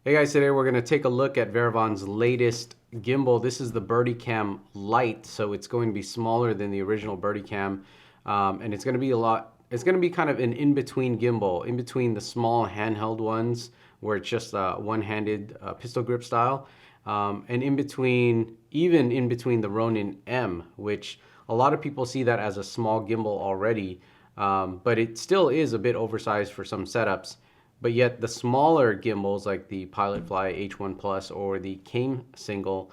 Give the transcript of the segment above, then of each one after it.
Hey guys, today we're going to take a look at Varavon's latest gimbal. This is the Birdycam Lite, so it's going to be smaller than the original Birdycam, and it's going to be it's going to be kind of an in-between gimbal, in between the small handheld ones where it's just one-handed pistol grip style, and even in between the Ronin-M, which a lot of people see that as a small gimbal already, but it still is a bit oversized for some setups. But yet the smaller gimbals like the Pilotfly H1 Plus or the Came Single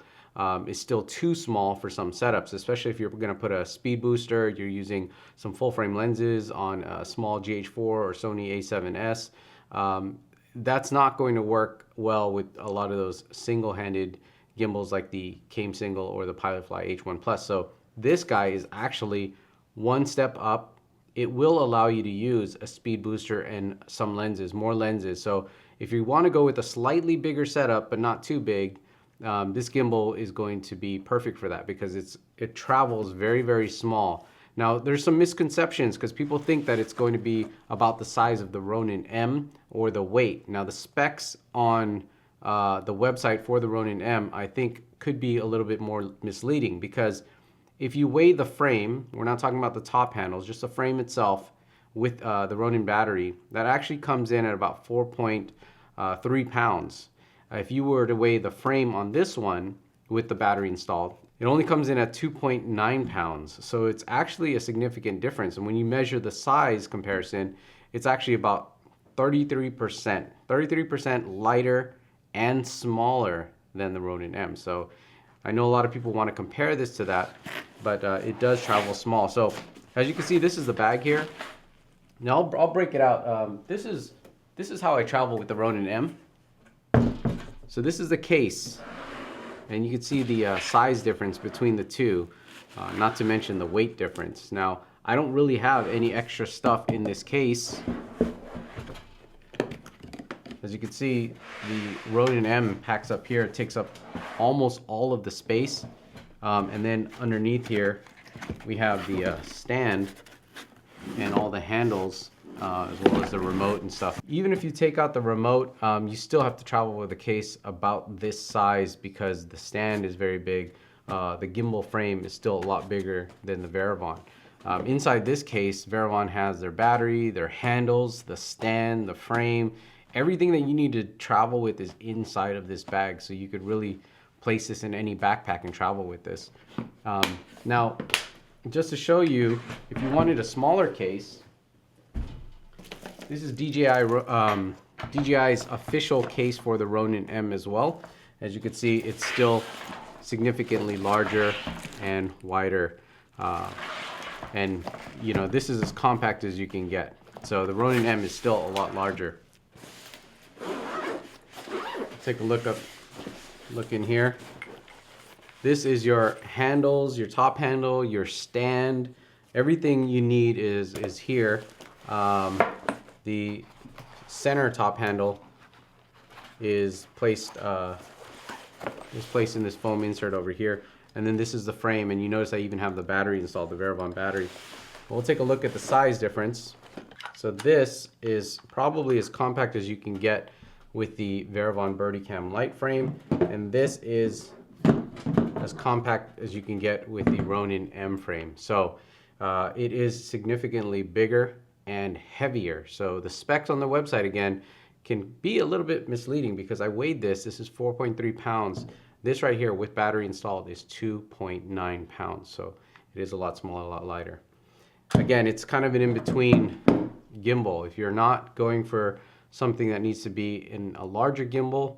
is still too small for some setups, especially if you're going to put a speed booster, you're using some full frame lenses on a small GH4 or Sony A7S. That's not going to work well with a lot of those single-handed gimbals like the Came Single or the Pilotfly H1 Plus. So this guy is actually one step up. It will allow you to use a speed booster and some lenses, more lenses. So if you want to go with a slightly bigger setup, but not too big, this gimbal is going to be perfect for that because it travels very, very small. Now, there's some misconceptions because people think that it's going to be about the size of the Ronin-M or the weight. Now, the specs on the website for the Ronin-M, I think, could be a little bit more misleading because if you weigh the frame, we're not talking about the top handles, just the frame itself with the Ronin battery, that actually comes in at about 4.3 pounds. If you were to weigh the frame on this one with the battery installed, it only comes in at 2.9 pounds. So it's actually a significant difference. And when you measure the size comparison, it's actually about 33% lighter and smaller than the Ronin-M. So I know a lot of people want to compare this to that, but it does travel small. So as you can see, this is the bag here. Now I'll break it out. This is how I travel with the Ronin-M. So this is the case, and you can see the size difference between the two, not to mention the weight difference. Now I don't really have any extra stuff in this case. As you can see, the Ronin-M packs up here. It takes up almost all of the space. And then underneath here, we have the stand and all the handles, as well as the remote and stuff. Even if you take out the remote, you still have to travel with a case about this size because the stand is very big. The gimbal frame is still a lot bigger than the Varavon. Inside this case, Varavon has their battery, their handles, the stand, the frame. Everything that you need to travel with is inside of this bag, so you could really place this in any backpack and travel with this. Now, just to show you, if you wanted a smaller case, this is DJI's official case for the Ronin-M as well. As you can see, it's still significantly larger and wider. And you know, this is as compact as you can get. So the Ronin-M is still a lot larger. Take a look in here. This is your handles, your top handle, your stand. Everything you need is here. The center top handle is placed in this foam insert over here, and then this is the frame. And you notice I even have the battery installed, the Varavon battery. We'll take a look at the size difference. So this is probably as compact as you can get with the Varavon Birdycam Lite frame, and this is as compact as you can get with the Ronin-M frame. So it is significantly bigger and heavier. So the specs on the website, again, can be a little bit misleading because I weighed this. This is 4.3 pounds. This right here with battery installed is 2.9 pounds. So it is a lot smaller, a lot lighter. Again, it's kind of an in-between gimbal. If you're not going for something that needs to be in a larger gimbal,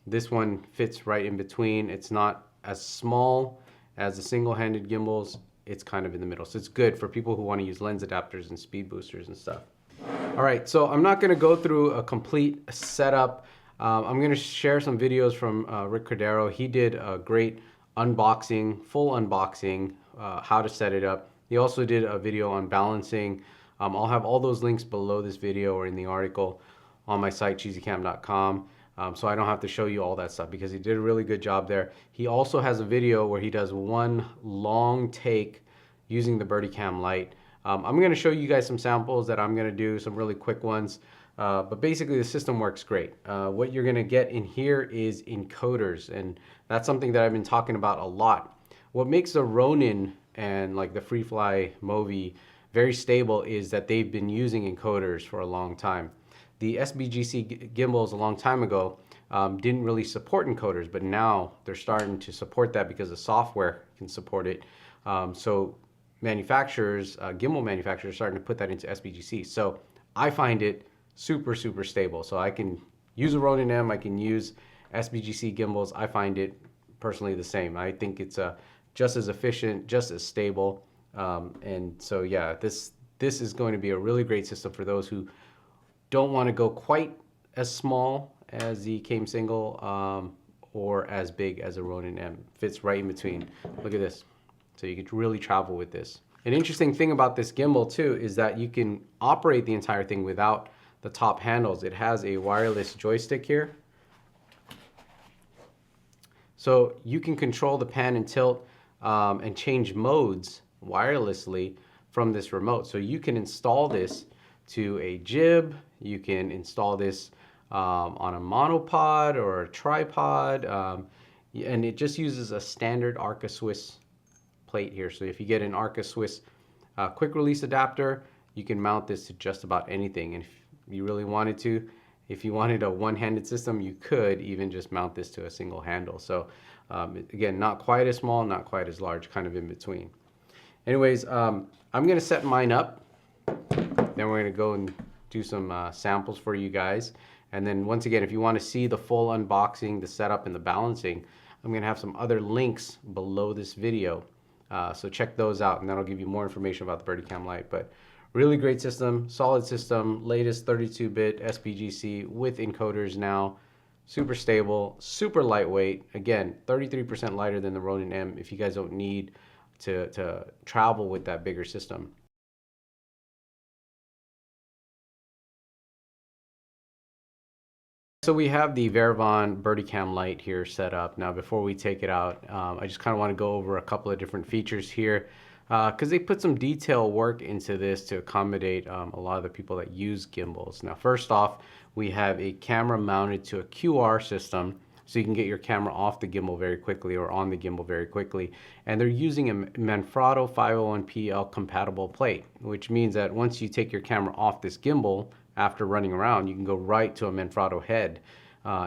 this one fits right in between. It's not as small as the single-handed gimbals. It's kind of in the middle. So it's good for people who want to use lens adapters and speed boosters and stuff. All right, so I'm not going to go through a complete setup. I'm going to share some videos from Rick Cordero. He did a great unboxing, full unboxing, how to set it up. He also did a video on balancing. I'll have all those links below this video or in the article on my site, Cheesycam.com. So I don't have to show you all that stuff because he did a really good job there. He also has a video where he does one long take using the Birdycam Lite. I'm going to show you guys some samples that I'm going to do, some really quick ones. But basically the system works great. What you're gonna get in here is encoders, and that's something that I've been talking about a lot. What makes the Ronin and like the FreeFly Movi very stable is that they've been using encoders for a long time. The SBGC gimbals a long time ago didn't really support encoders, but now they're starting to support that because the software can support it. So manufacturers, gimbal manufacturers, are starting to put that into SBGC. So I find it super, super stable. So I can use a ronin-m, I can use SBGC gimbals. I find it personally the same. I think it's just as efficient, just as stable. And so yeah, this is going to be a really great system for those who don't want to go quite as small as the Came Single or as big as a ronin-m. Fits right in between. Look at this. So you could really travel with this. An interesting thing about this gimbal too is that you can operate the entire thing without the top handles. It has a wireless joystick here. So you can control the pan and tilt and change modes wirelessly from this remote. So you can install this to a jib, you can install this on a monopod or a tripod, and it just uses a standard Arca Swiss plate here. So if you get an Arca Swiss quick release adapter, you can mount this to just about anything. And if you really wanted to, if you wanted a one-handed system, you could even just mount this to a single handle. So again, not quite as small, not quite as large, kind of in between. Anyways, I'm gonna set mine up. Then we're gonna go and do some samples for you guys. And then once again, if you wanna see the full unboxing, the setup, and the balancing, I'm gonna have some other links below this video. So check those out, and that'll give you more information about the Birdycam Lite. But really great system, solid system, latest 32-bit SBGC with encoders now. Super stable, super lightweight. Again, 33% lighter than the ronin-m if you guys don't need to travel with that bigger system. So we have the Varavon Birdycam Lite here set up. Now before we take it out, I just kind of want to go over a couple of different features here because they put some detail work into this to accommodate a lot of the people that use gimbals. Now first off, we have a camera mounted to a QR system, so you can get your camera off the gimbal very quickly or on the gimbal very quickly. And they're using a Manfrotto 501PL compatible plate, which means that once you take your camera off this gimbal, after running around, you can go right to a Manfrotto head,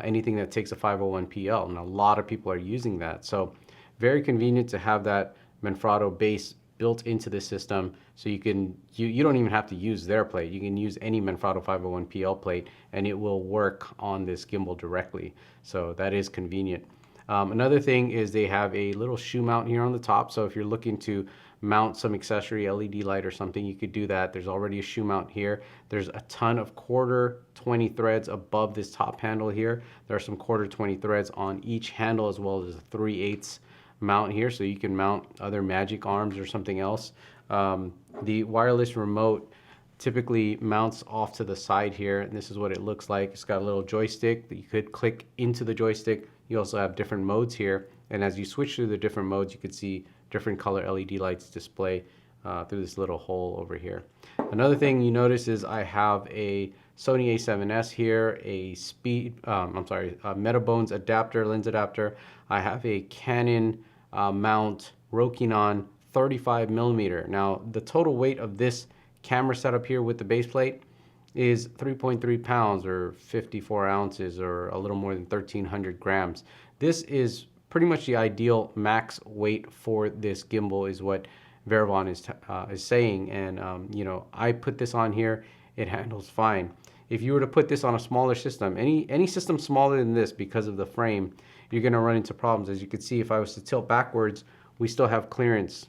anything that takes a 501PL, and a lot of people are using that. So very convenient to have that Manfrotto base built into the system, so you don't even have to use their plate. You can use any Manfrotto 501PL plate and it will work on this gimbal directly. So that is convenient. Another thing is they have a little shoe mount here on the top. So if you're looking to mount some accessory LED light or something, you could do that. There's already a shoe mount here. There's a ton of quarter 20 threads above this top handle here. There are some quarter 20 threads on each handle, as well as a 3/8 mount here, so you can mount other magic arms or something else. The wireless remote typically mounts off to the side here, and this is what it looks like. It's got a little joystick that you could click into the joystick. You also have different modes here, and as you switch through the different modes, you could see different color LED lights display through this little hole over here. Another thing you notice is I have a Sony A7S here, a Metabones adapter, lens adapter. I have a Canon mount Rokinon 35mm. Now the total weight of this camera setup here with the base plate is 3.3 pounds or 54 ounces or a little more than 1,300 grams. This is pretty much the ideal max weight for this gimbal, is what Varavon is saying. And you know, I put this on here, it handles fine. If you were to put this on a smaller system, any system smaller than this, because of the frame, you're going to run into problems. As you can see, if I was to tilt backwards, we still have clearance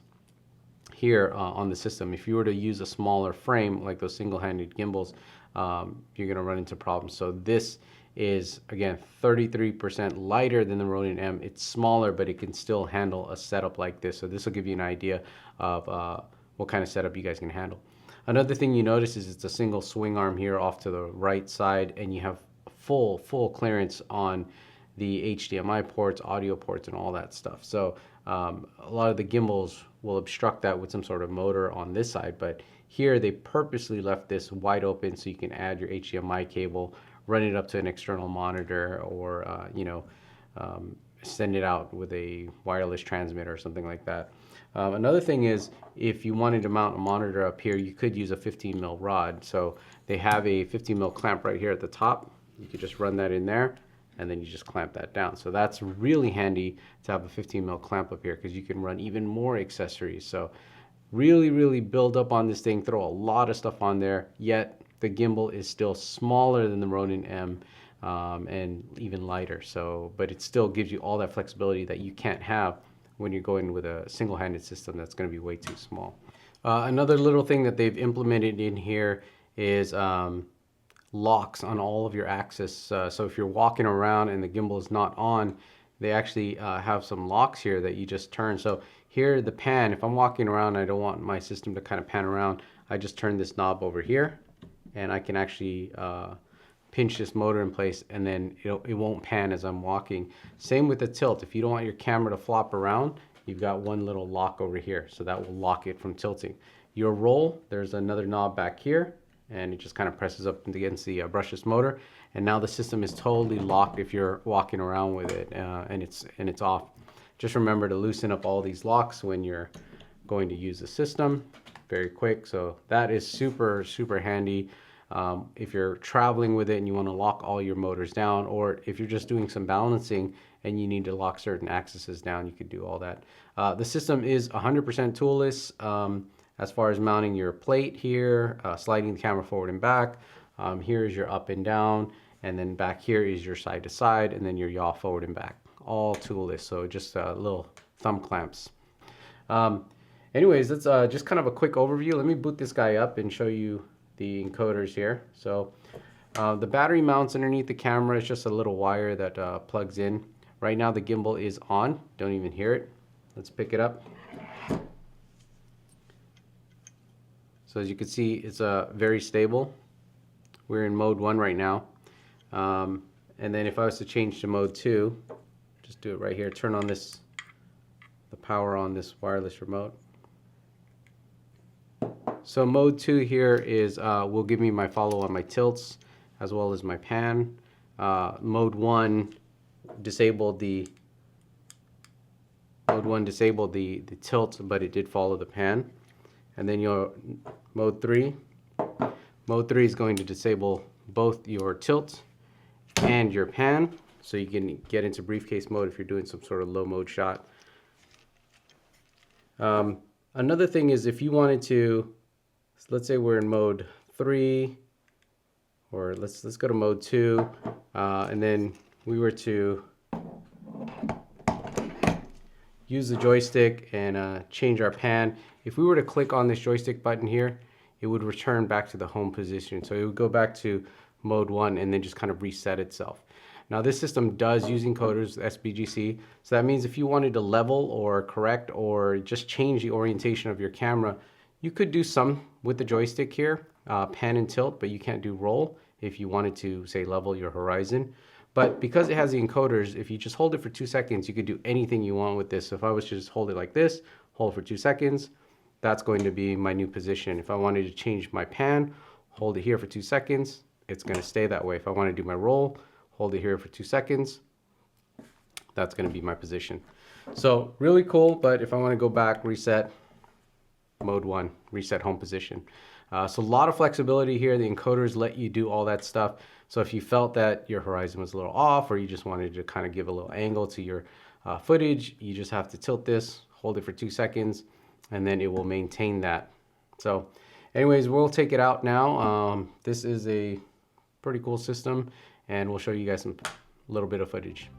here on the system. If you were to use a smaller frame like those single-handed gimbals, you're going to run into problems. So this is, again, 33% lighter than the ronin-m. It's smaller, but it can still handle a setup like this. So this will give you an idea of what kind of setup you guys can handle. Another thing you notice is it's a single swing arm here off to the right side, and you have full clearance on the HDMI ports, audio ports, and all that stuff. So a lot of the gimbals will obstruct that with some sort of motor on this side. But here they purposely left this wide open so you can add your HDMI cable, run it up to an external monitor, or send it out with a wireless transmitter or something like that. Another thing is, if you wanted to mount a monitor up here, you could use a 15 mil rod. So they have a 15 mil clamp right here at the top. You could just run that in there, and then you just clamp that down. So that's really handy to have a 15 mil clamp up here, because you can run even more accessories. So really build up on this thing, throw a lot of stuff on there, yet the gimbal is still smaller than the Ronin-M, and even lighter. So, but it still gives you all that flexibility that you can't have when you're going with a single-handed system that's going to be way too small. Another little thing that they've implemented in here is locks on all of your axis. So if you're walking around and the gimbal is not on, they actually have some locks here that you just turn. So here, the pan, if I'm walking around and I don't want my system to kind of pan around, I just turn this knob over here, and I can actually pinch this motor in place, and then it won't pan as I'm walking. Same with the tilt. If you don't want your camera to flop around, you've got one little lock over here, so that will lock it from tilting. Your roll, there's another knob back here, and it just kind of presses up against the brushless motor, and now the system is totally locked if you're walking around with it, and it's off. Just remember to loosen up all these locks when you're going to use the system. Very quick. So that is super handy. If you're traveling with it and you want to lock all your motors down, or if you're just doing some balancing and you need to lock certain axes down, you could do all that. The system is 100% toolless as far as mounting your plate here, sliding the camera forward and back. Here is your up and down, and then back here is your side to side, and then your yaw forward and back. All toolless, so just little thumb clamps. Anyways, that's just kind of a quick overview. Let me boot this guy up and show you the encoders here. So the battery mounts underneath the camera. It's just a little wire that plugs in. Right now the gimbal is on. Don't even hear it. Let's pick it up. So as you can see, it's very stable. We're in mode 1 right now. And then if I was to change to mode 2, just do it right here. Turn on the power on this wireless remote. So mode 2 here is will give me my follow on my tilts as well as my pan. Mode 1 disabled the tilt, but it did follow the pan. And then your mode 3 is going to disable both your tilt and your pan, so you can get into briefcase mode if you're doing some sort of low mode shot. Another thing is, if you wanted to, let's say we're in mode 3, or let's go to mode 2, and then we were to use the joystick and change our pan. If we were to click on this joystick button here, it would return back to the home position. So it would go back to mode 1 and then just kind of reset itself. Now this system does use encoders, SBGC, so that means if you wanted to level or correct or just change the orientation of your camera, you could do some with the joystick here, pan and tilt, but you can't do roll if you wanted to, say, level your horizon. But because it has the encoders, if you just hold it for 2 seconds, you could do anything you want with this. So if I was to just hold it like this, hold for 2 seconds, that's going to be my new position. If I wanted to change my pan, hold it here for 2 seconds, it's going to stay that way. If I want to do my roll, hold it here for 2 seconds, that's going to be my position. So really cool, but if I want to go back, reset, mode 1, reset home position. So a lot of flexibility here. The encoders let you do all that stuff. So if you felt that your horizon was a little off, or you just wanted to kind of give a little angle to your footage, you just have to tilt this, hold it for 2 seconds, and then it will maintain that. So anyways, we'll take it out now. This is a pretty cool system, and we'll show you guys a little bit of footage.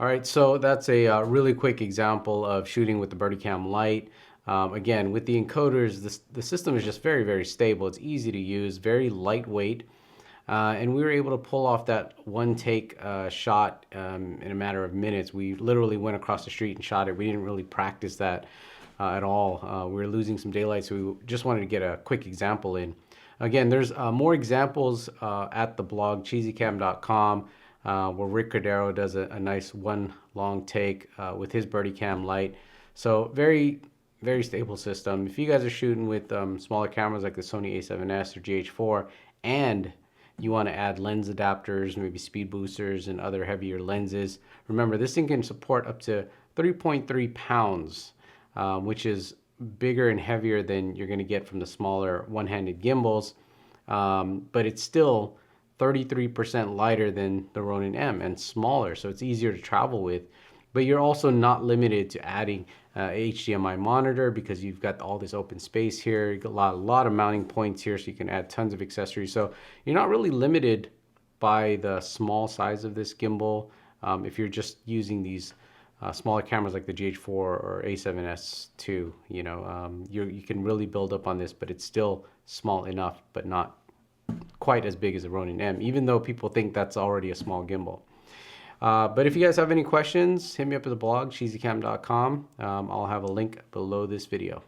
All right, so that's a really quick example of shooting with the Birdycam Lite. Again, with the encoders, the system is just very, very stable. It's easy to use, very lightweight. And we were able to pull off that one take shot in a matter of minutes. We literally went across the street and shot it. We didn't really practice that at all. We were losing some daylight, so we just wanted to get a quick example in. Again, there's more examples at the blog Cheesycam.com where Rick Cordero does a nice one long take with his Birdycam Lite. So very, very stable system. If you guys are shooting with smaller cameras like the Sony a7S or GH4 and you want to add lens adapters, maybe speed boosters and other heavier lenses, remember this thing can support up to 3.3 pounds, which is bigger and heavier than you're going to get from the smaller one-handed gimbals, but it's still 33% lighter than the Ronin-M and smaller, so it's easier to travel with. But you're also not limited to adding HDMI monitor because you've got all this open space here. You got a lot of mounting points here, so you can add tons of accessories. So you're not really limited by the small size of this gimbal. If you're just using these smaller cameras like the GH4 or A7S II, you can really build up on this, but it's still small enough, but not quite as big as a Ronin-M, even though people think that's already a small gimbal. But if you guys have any questions, hit me up at the blog, cheesycam.com. I'll have a link below this video.